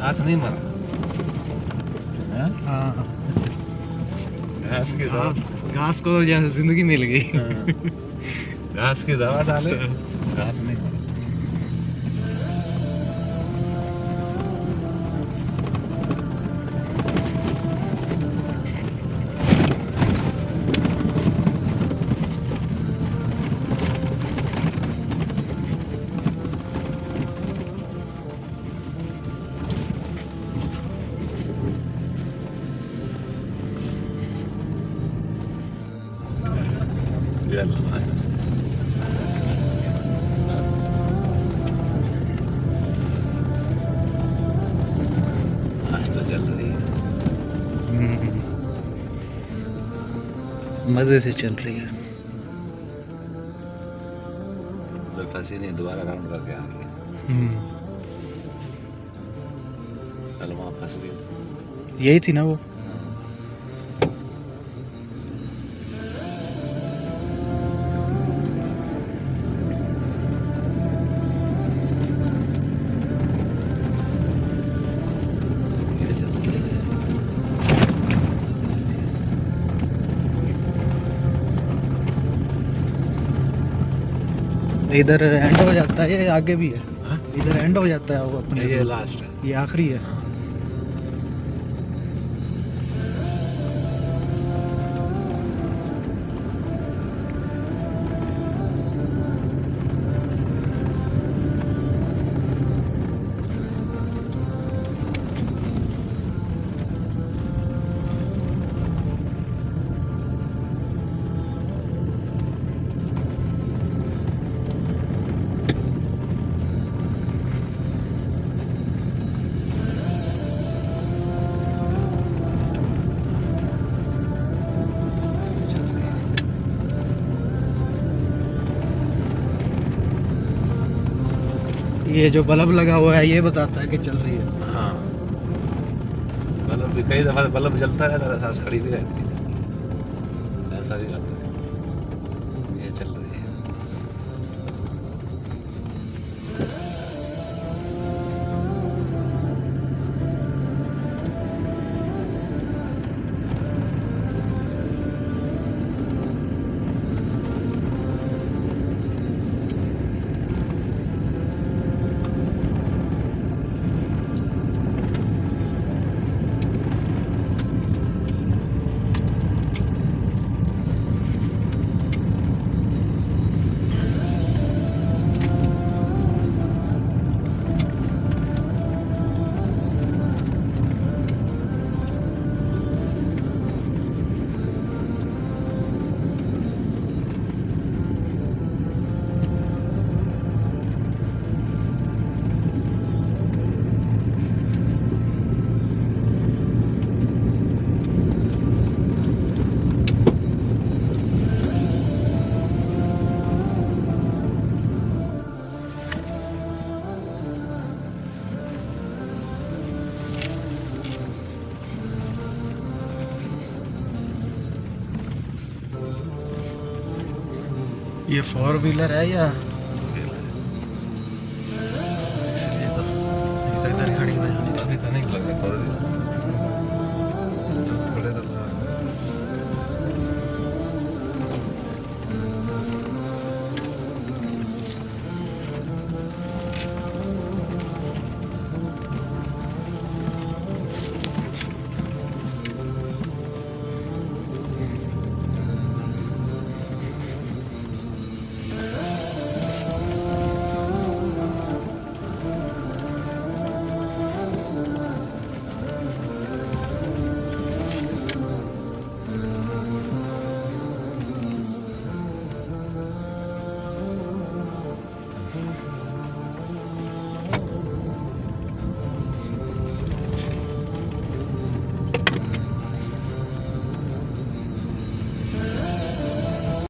घास नहीं मरा। हाँ घास की दवा, घास को जैसे जिंदगी मिल गई। घास की दवा डाले, घास नहीं मरा। आज तो चल रही है, मजे से चल रही है। तो फंसी नहीं, दोबारा राउंड करके आ गई। कल वहाँ फंस गई, यही थी ना वो। इधर एंड हो जाता है, ये आगे भी है। इधर एंड हो जाता है वो अपने, ये लास्ट है, ये आखिरी है। ये जो बल्ब लगा हुआ है ये बताता है कि चल रही है। हाँ बल्ब भी कई दफा बल्ब जलता रहता है, सांस खड़ी भी रहती है, ऐसा भी रहता है। ये चल रही है। ये 4 व्हीलर है या